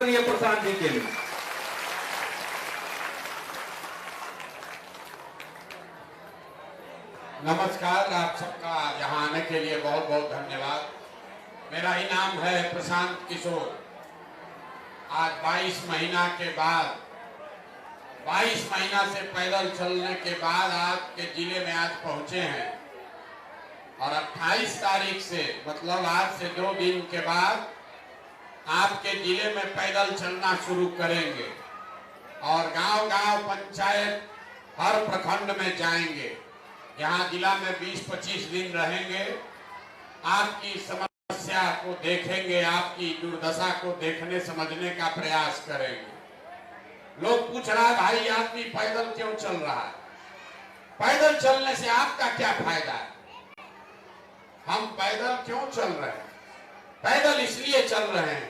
प्रशांत जी के लिए। नमस्कार, आप सबका यहाँ आने के लिए बहुत बहुत धन्यवाद। मेरा ही नाम है प्रशांत किशोर। आज 22 महीना के बाद 22 महीना से पैदल चलने के बाद आपके जिले में आज पहुंचे हैं और 28 तारीख से मतलब आज से 2 दिन के बाद आपके जिले में पैदल चलना शुरू करेंगे और गांव-गांव पंचायत हर प्रखंड में जाएंगे। यहाँ जिला में 20-25 दिन रहेंगे, आपकी समस्या को देखेंगे, आपकी दुर्दशा को देखने समझने का प्रयास करेंगे। लोग पूछ रहा है भाई आदमी पैदल क्यों चल रहा है, पैदल चलने से आपका क्या फायदा है? हम पैदल क्यों चल रहे हैं? पैदल इसलिए चल रहे हैं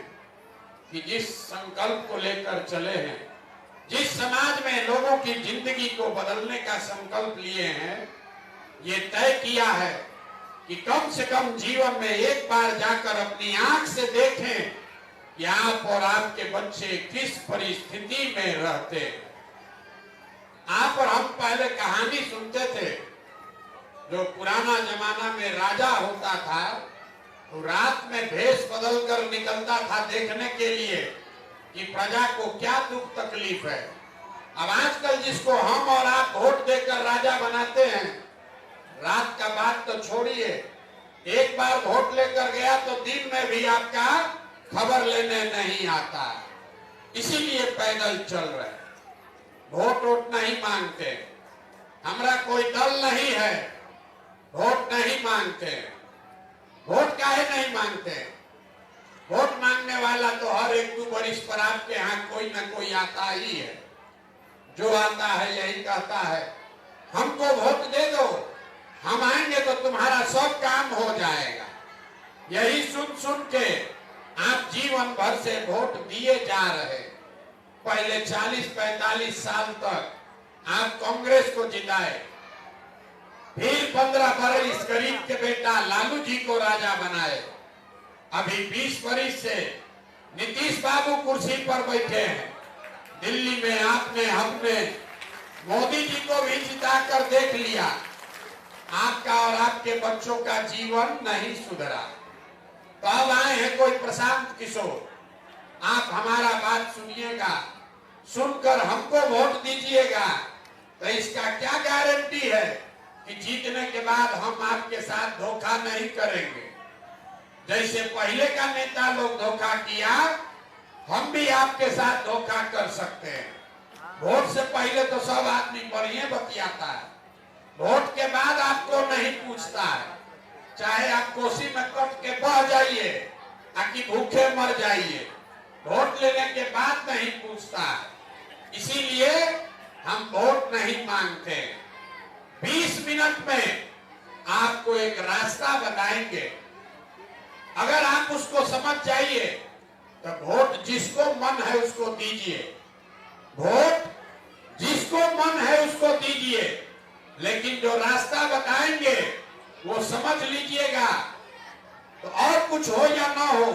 कि जिस संकल्प को लेकर चले हैं, जिस समाज में लोगों की जिंदगी को बदलने का संकल्प लिए हैं, ये तय किया है कि कम से कम जीवन में एक बार जाकर अपनी आंख से देखें कि आप और आपके बच्चे किस परिस्थिति में रहते हैं। आप और हम पहले कहानी सुनते थे, जो पुराना जमाना में राजा होता था तो रात में भेष बदल कर निकलता था देखने के लिए कि प्रजा को क्या दुख तकलीफ है। अब आजकल जिसको हम और आप वोट देकर राजा बनाते हैं, रात का बात तो छोड़िए, एक बार वोट लेकर गया तो दिन में भी आपका खबर लेने नहीं आता। इसीलिए पैदल चल रहे, वोट नहीं मांगते, हमारा कोई दल नहीं है, वोट नहीं मांगते। वोट काहे नहीं मांगते? वोट मांगने वाला तो हर 1-2 वर्ष पर आपके यहाँ कोई ना कोई आता ही है। जो आता है यही कहता है हमको वोट दे दो, हम आएंगे तो तुम्हारा सब काम हो जाएगा। यही सुन सुन के आप जीवन भर से वोट दिए जा रहे। पहले 40-45 साल तक आप कांग्रेस को जिताए, फिर 15 वर्ष गरीब के बेटा लालू जी को राजा बनाए, अभी 20 वर्ष से नीतीश बाबू कुर्सी पर बैठे हैं। दिल्ली में आपने हमने मोदी जी को भी जिताकर देख लिया, आपका और आपके बच्चों का जीवन नहीं सुधरा। तो अब आए हैं कोई प्रशांत किशोर, आप हमारा बात सुनिएगा, सुनकर हमको वोट दीजिएगा। तो इसका क्या गारंटी है कि जीतने के बाद हम आपके साथ धोखा नहीं करेंगे? जैसे पहले का नेता लोग धोखा किया, हम भी आपके साथ धोखा कर सकते हैं। वोट से पहले तो सब आदमी बढ़िया बतियाता है, वोट के बाद आपको नहीं पूछता है। चाहे आप कोसी में कट के बह जाइए ताकि भूखे मर जाइए, वोट लेने के बाद नहीं पूछता है। इसीलिए हम वोट नहीं मांगते। 20 मिनट में आपको एक रास्ता बताएंगे, अगर आप उसको समझ जाइए तो वोट जिसको मन है उसको दीजिए, वोट जिसको मन है उसको दीजिए, लेकिन जो रास्ता बताएंगे वो समझ लीजिएगा। तो और कुछ हो या ना हो,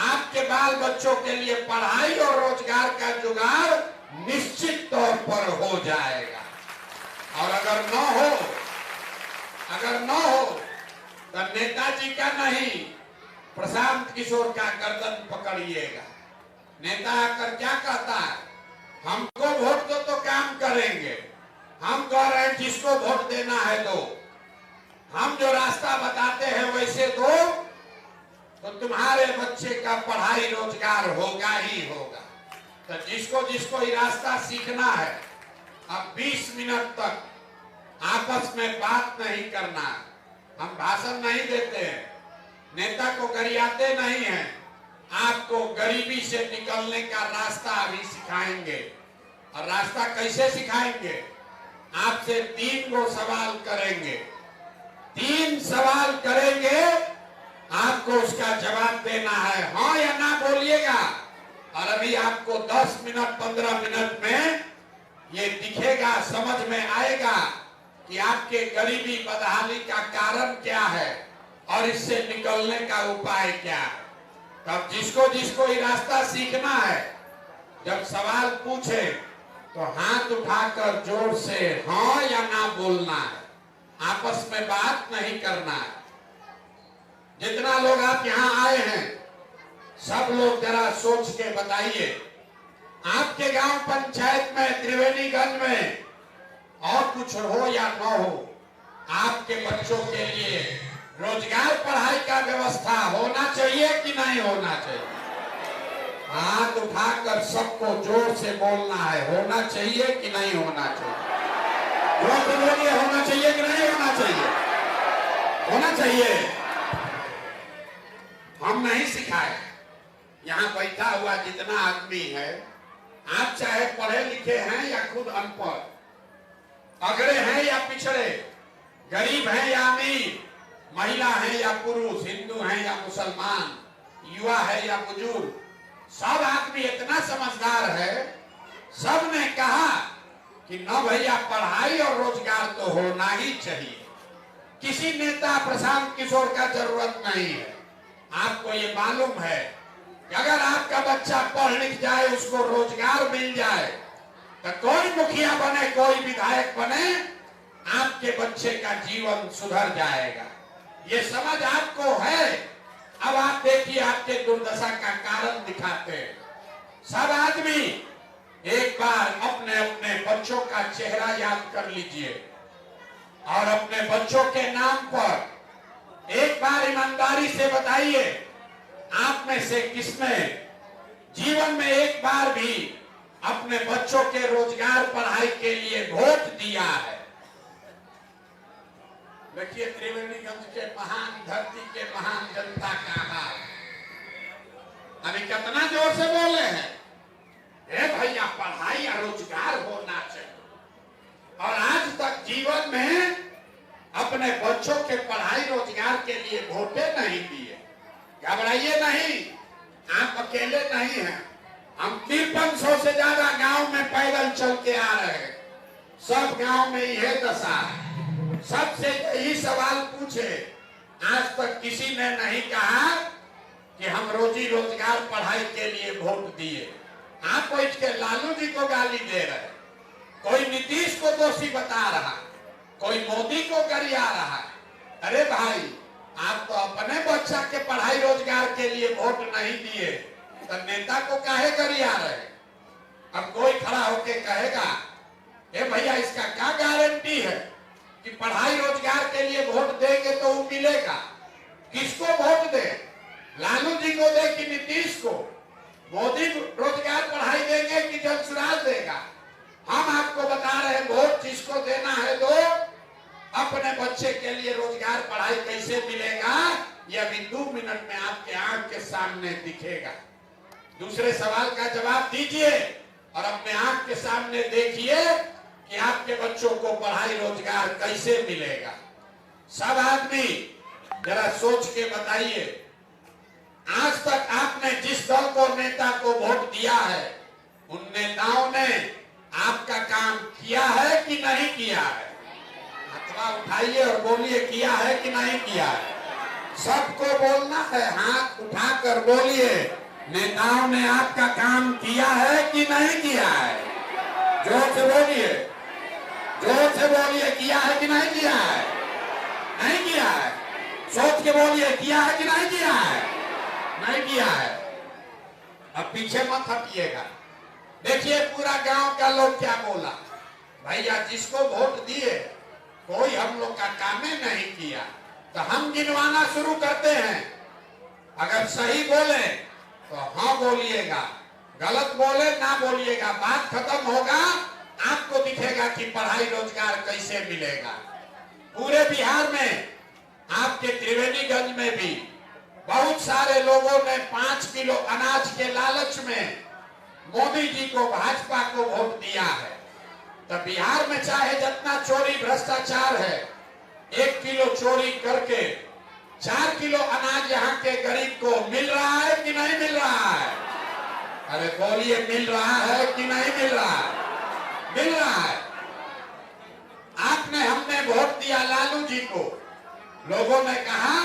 आपके बाल बच्चों के लिए पढ़ाई और रोजगार का जुगाड़ निश्चित तौर पर हो जाएगा। और अगर न हो तो नेताजी का नहीं, प्रशांत किशोर का गर्दन पकड़िएगा। नेता आकर क्या कहता है, हमको वोट दो तो काम करेंगे। हम कह रहे हैं जिसको वोट देना है दो, हम जो रास्ता बताते हैं वैसे दो, तो तुम्हारे बच्चे का पढ़ाई रोजगार होगा ही होगा। तो जिसको जिसको ये रास्ता सीखना है, अब 20 मिनट तक आपस में बात नहीं करना। हम भाषण नहीं देते हैं, नेता को गरियाते नहीं हैं, आपको गरीबी से निकलने का रास्ता अभी सिखाएंगे। और रास्ता कैसे सिखाएंगे? आपसे 3 गो सवाल करेंगे, 3 सवाल करेंगे, आपको उसका जवाब देना है, हाँ या ना बोलिएगा। और अभी आपको 10 मिनट 15 मिनट में ये दिखेगा, समझ में आएगा कि आपके गरीबी बदहाली का कारण क्या है और इससे निकलने का उपाय क्या है। तब जिसको जिसको ये रास्ता सीखना है, जब सवाल पूछे तो हाथ उठाकर जोर से हाँ या ना बोलना है, आपस में बात नहीं करना है। जितना लोग आप यहाँ आए हैं, सब लोग जरा सोच के बताइए, आपके गांव पंचायत में, त्रिवेणीगंज में और कुछ हो या न हो, आपके बच्चों के लिए रोजगार पढ़ाई का व्यवस्था होना चाहिए कि नहीं होना चाहिए? हाथ उठाकर सबको जोर से बोलना है, होना चाहिए कि नहीं होना चाहिए? जोर से बोलिए, होना चाहिए कि नहीं होना चाहिए? होना चाहिए। हम नहीं सिखाए, यहाँ बैठा हुआ जितना आदमी है, आप चाहे पढ़े लिखे हैं या खुद अनपढ़, अगड़े हैं या पिछड़े, गरीब हैं या अमीर, महिला है या पुरुष, हिंदू है या मुसलमान, युवा है या बुजुर्ग, सब आदमी इतना समझदार है, सब ने कहा कि न भैया पढ़ाई और रोजगार तो होना ही चाहिए। किसी नेता प्रशांत किशोर का जरूरत नहीं है। आपको ये मालूम है कि अगर आपका बच्चा पढ़ लिख जाए, उसको रोजगार मिल जाए, तो कोई मुखिया बने, कोई विधायक बने, आपके बच्चे का जीवन सुधर जाएगा। ये समझ आपको है। अब आप देखिए, आपके दुर्दशा का कारण दिखाते हैं। सब आदमी एक बार अपने अपने बच्चों का चेहरा याद कर लीजिए और अपने बच्चों के नाम पर एक बार ईमानदारी से बताइए, आप में से किसने जीवन में एक बार भी अपने बच्चों के रोजगार पढ़ाई के लिए वोट दिया है? देखिए, त्रिवेणीगंज के महान धरती के महान जनता का हाल अभी कितना जोर से बोले हैं, ए भैया पढ़ाई या रोजगार होना चाहिए। और आज तक जीवन में अपने बच्चों के पढ़ाई रोजगार के लिए वोटे नहीं दिए। घबराइए नहीं, आप अकेले नहीं हैं। हम 5300 से ज्यादा गांव में पैदल चल के आ रहे हैं। सब गांव में यह दशा है। सबसे यही सवाल पूछे, आज तक किसी ने नहीं कहा कि हम रोजी रोजगार पढ़ाई के लिए वोट दिए। आप बैठ के लालू जी को गाली दे रहे, कोई नीतीश को दोषी बता रहा, कोई मोदी को गरिया रहा है। अरे भाई, आप तो अपने बच्चा के पढ़ाई रोजगार के लिए वोट नहीं दिए, तो नेता को काहे गरिया रहे? अब कोई खड़ा होके कहेगा, ए भैया इसका क्या गारंटी है कि पढ़ाई रोजगार के लिए वोट देंगे तो वो मिलेगा? किसको वोट दे? लालू जी को दे कि नीतीश को? मोदी रोजगार पढ़ाई देंगे कि जलसुराज देगा? हम आपको बता रहे हैं, वोट जिसको देना है दो। अपने बच्चे के लिए रोजगार पढ़ाई कैसे मिलेगा, यह अभी 2 मिनट में आपके आंख के सामने दिखेगा। दूसरे सवाल का जवाब दीजिए और अपने आंख के सामने देखिए कि आपके बच्चों को पढ़ाई रोजगार कैसे मिलेगा। सब आदमी जरा सोच के बताइए, आज तक आपने जिस दल को, नेता को वोट दिया है, उन नेताओं ने आपका काम किया है कि नहीं किया है? हाथ उठाइए और बोलिए, किया है कि नहीं किया है? सबको बोलना है, हाथ उठाकर बोलिए, नेताओं ने आपका काम किया है कि नहीं किया है? जोर से बोलिए, जोर से बोलिए, किया है कि नहीं किया है? नहीं किया है। सोच के बोलिए, किया है कि नहीं किया है? नहीं किया है। अब पीछे मत हटिएगा। देखिए पूरा गांव का लोग क्या बोला, भैया जिसको वोट दिए कोई हम लोग का काम नहीं किया। तो हम गिनवाना शुरू करते हैं। अगर सही बोले तो हाँ बोलिएगा, गलत बोले ना बोलिएगा। बात खत्म होगा, आपको दिखेगा कि पढ़ाई रोजगार कैसे मिलेगा। पूरे बिहार में, आपके त्रिवेणीगंज में भी बहुत सारे लोगों ने 5 किलो अनाज के लालच में मोदी जी को, भाजपा को वोट दिया है। तो बिहार में चाहे जितना चोरी भ्रष्टाचार है, 1 किलो चोरी करके 4 किलो अनाज यहाँ के गरीब को मिल रहा है कि नहीं मिल रहा है? अरे बोलिए, मिल रहा है कि नहीं मिल रहा है? मिल रहा है। आपने, हमने वोट दिया लालू जी को। लोगों ने कहा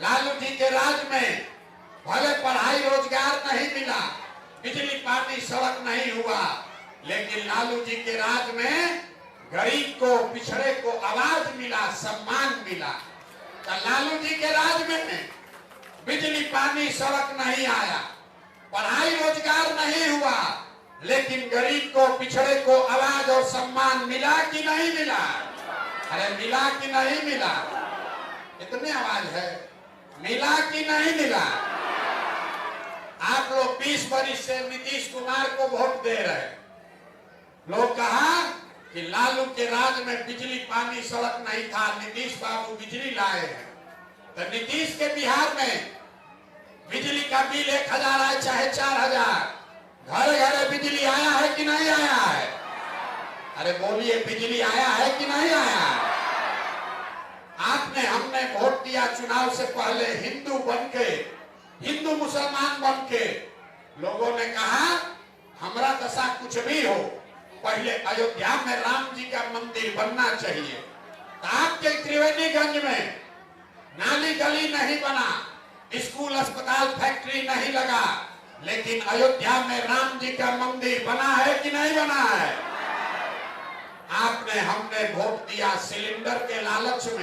लालू जी के राज में भले पढ़ाई रोजगार नहीं मिला, बिजली पानी सड़क नहीं हुआ, लेकिन लालू जी के राज में गरीब को, पिछड़े को आवाज मिला, सम्मान मिला। तो लालू जी के राज में बिजली पानी सड़क नहीं आया, पढ़ाई रोजगार नहीं हुआ, लेकिन गरीब को, पिछड़े को आवाज और सम्मान मिला कि नहीं मिला? अरे मिला कि नहीं मिला? इतने आवाज है, मिला कि नहीं मिला? आप लोग 20 वर्ष से नीतीश कुमार को वोट दे रहे हैं। लोग कहा कि लालू के राज में बिजली पानी सड़क नहीं था, नीतीश बाबू बिजली लाए हैं। तो नीतीश के बिहार में बिजली का बिल 1000 है चाहे 4000, घरे घरे बिजली आया है कि नहीं आया है? अरे बोलिए, बिजली आया है कि नहीं आया? आपने, हमने वोट दिया चुनाव से पहले हिंदू बनके, हिंदू मुसलमान बनके। लोगों ने कहा हमारा दशा कुछ भी हो, पहले अयोध्या में राम जी का मंदिर बनना चाहिए। तो आपके त्रिवेणीगंज में नाली गली नहीं बना, स्कूल अस्पताल फैक्ट्री नहीं लगा, लेकिन अयोध्या में राम जी का मंदिर बना है कि नहीं बना है? आपने, हमने वोट दिया सिलेंडर के लालच में।